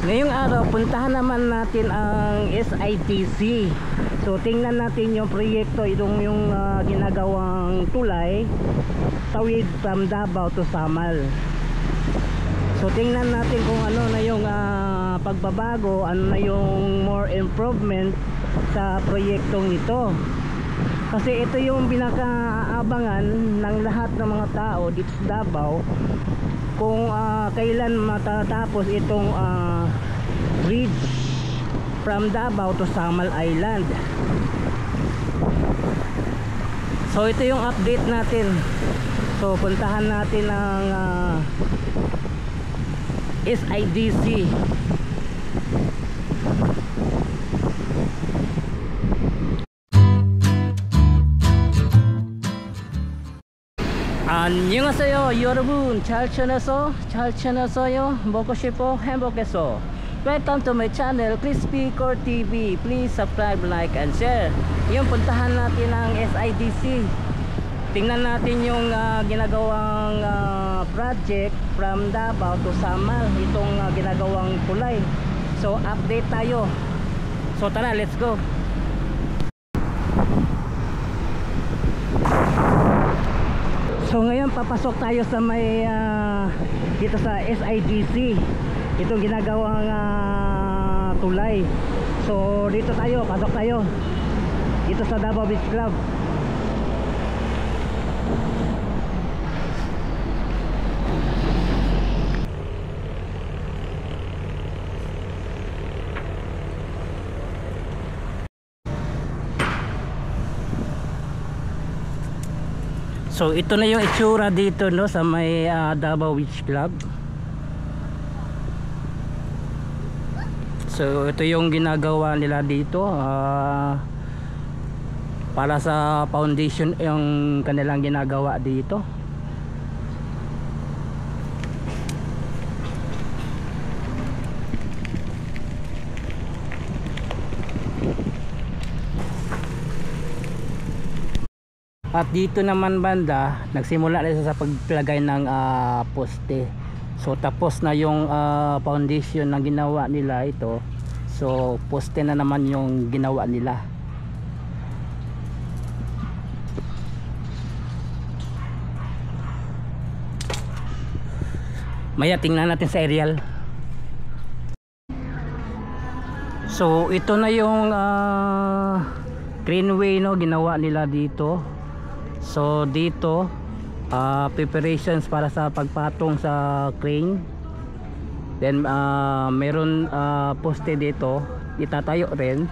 Ngayong araw, puntahan naman natin ang SITC. So tingnan natin yung proyekto, itong yung ginagawang tulay tawid from Davao to Samal. So tingnan natin kung ano na yung pagbabago, ano na yung more improvement sa proyektong ito. Kasi ito yung pinakaabangan ng lahat ng mga tao dito sa Davao, kung kailan matatapos itong bridge from Davao to Samal Island. So ito yung update natin. So puntahan natin ang SIDC. 안녕하세요 여러분, 잘 지내세요? 먹고 싶어 행복해서. Welcome to my channel Crispy Core TV. Please subscribe, like and share. Yung puntahan natin ang SIDC. Tingnan natin yung ginagawang project from Davao to Samal, itong ginagawang tulay. So update tayo. So tara, let's go. So ngayon papasok tayo sa may dito sa SIDC, itong ginagawang tulay. So dito tayo, pasok tayo dito sa Davao Beach Club. So ito na yung itsura dito, no, sa may Davao Beach Club. So ito yung ginagawa nila dito para sa foundation, yung kanilang ginagawa dito. At dito naman banda, nagsimula na sa paglagay ng poste. So tapos na yung foundation na ginawa nila ito. So poste na naman yung ginawa nila. Maya tingnan natin sa aerial. So ito na yung greenway, no, ginawa nila dito. So dito preparations para sa pagpatong sa crane. Then meron poste dito itatayo rin,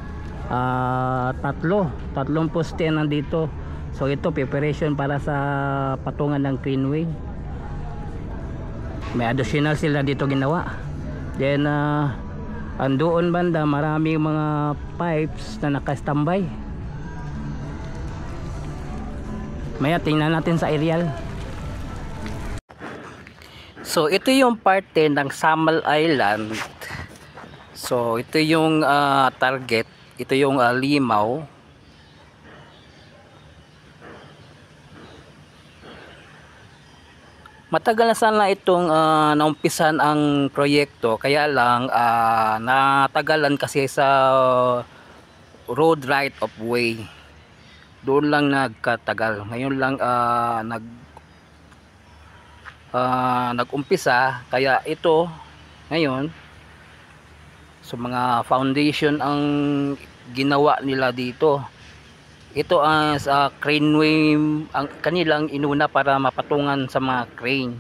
tatlong poste nandito. So ito preparation para sa patungan ng craneway. May additional sila dito ginawa. Then andoon banda maraming mga pipes na naka-standby. Maya tingnan natin sa aerial. So ito yung parte ng Samal Island. So ito yung target. Ito yung limaw. Matagal na sana itong naumpisan ang proyekto. Kaya lang natagalan kasi sa road right of way. Doon lang nagkatagal. Ngayon lang nag-umpisa. Kaya ito ngayon, so mga foundation ang ginawa nila dito. Ito as craneway ang kanilang inuna para mapatungan sa mga crane.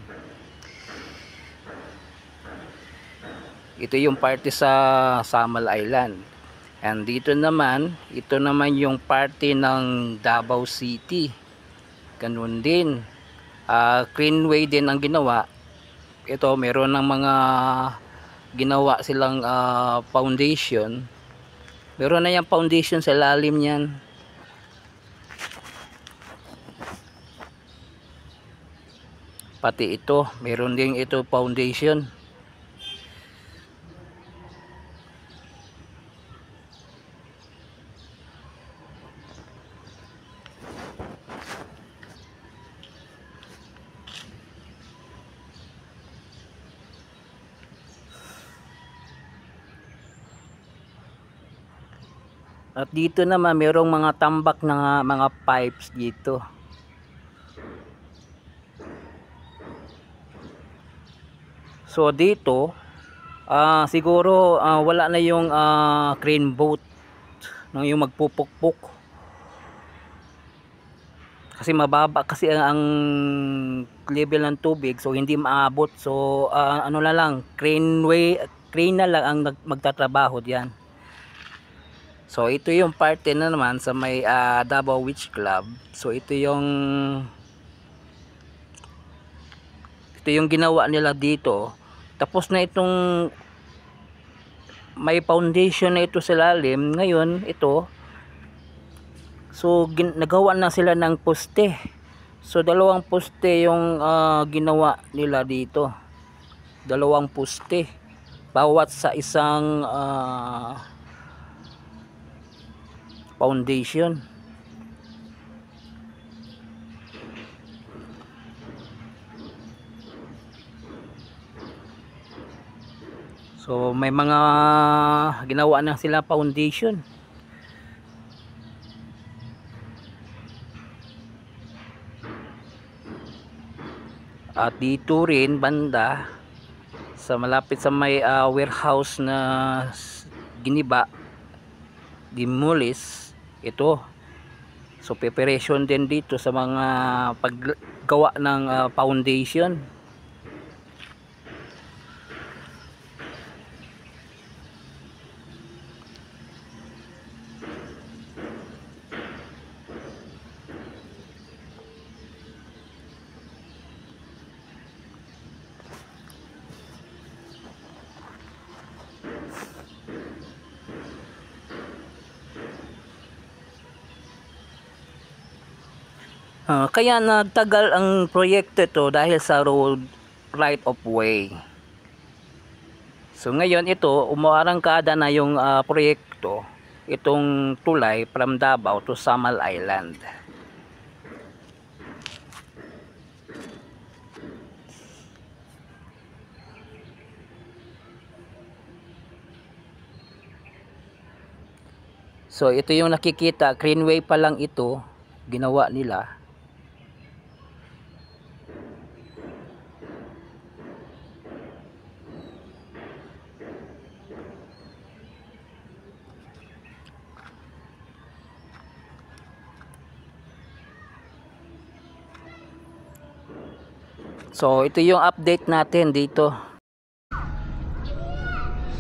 Ito yung parte sa Samal Island. And dito naman, ito naman yung parte ng Davao City. Ganun din. Craneway din ang ginawa. Ito, meron ng mga ginawa silang foundation. Meron na yung foundation sa lalim niyan. Pati ito, meron din ito foundation. At dito naman mayroong mga tambak na mga pipes dito. So dito siguro wala na yung crane boat nung yung magpupukpuk. Kasi mababa kasi ang level ng tubig, so hindi maabot. So ano na lang, crane na lang ang magtatrabaho diyan. So ito yung parte na naman sa may Davao Beach Club. So ito yung ginawa nila dito. Tapos na itong may foundation na ito sa lalim. Ngayon ito, so nagawa na sila ng poste. So dalawang poste yung ginawa nila dito. Dalawang poste bawat sa isang foundation. So may mga ginawa na sila foundation. At dito rin banda sa malapit sa may warehouse na giniba, demolish ito. So preparation din dito sa mga paggawa ng foundation. Kaya nagtagal ang proyekto ito dahil sa road right of way. So ngayon ito, umaarangkada na yung proyekto, itong tulay from Davao to Samal Island. So ito yung nakikita, Greenway pa lang ito, ginawa nila. So ito yung update natin dito.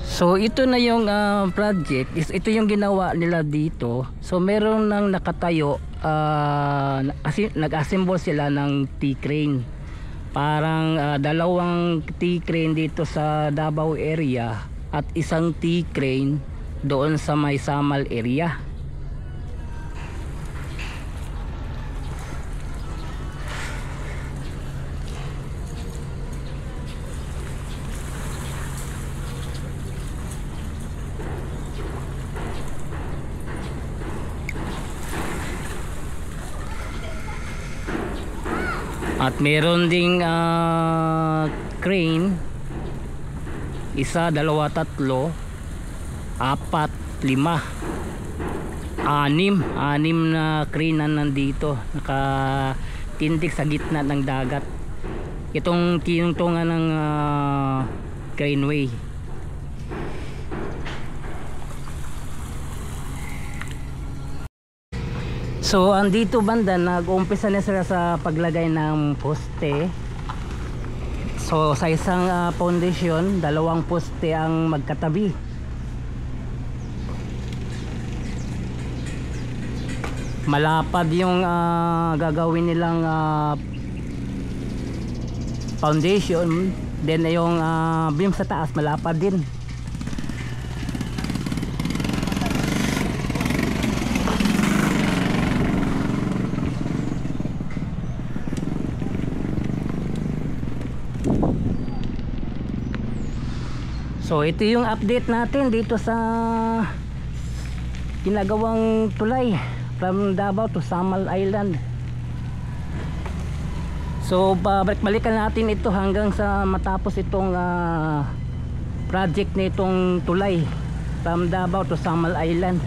So ito na yung project. Ito yung ginawa nila dito. So meron nang nakatayo, nag-assemble sila ng T-crane. Parang dalawang T-crane dito sa Davao area at isang T-crane doon sa may Samal area. At meron ding crane, isa, dalawa, tatlo, apat, lima, anim na crane na nandito, nakatindig sa gitna ng dagat. Itong tinungtungan ng craneway. So andito banda, nag-umpisa na sila sa paglagay ng poste. So sa isang foundation, dalawang poste ang magkatabi. Malapad yung gagawin nilang foundation, then yung beam sa taas malapad din. So ito yung update natin dito sa ginagawang tulay from Davao to Samal Island. So balikan natin ito hanggang sa matapos itong project nitong tulay from Davao to Samal Island.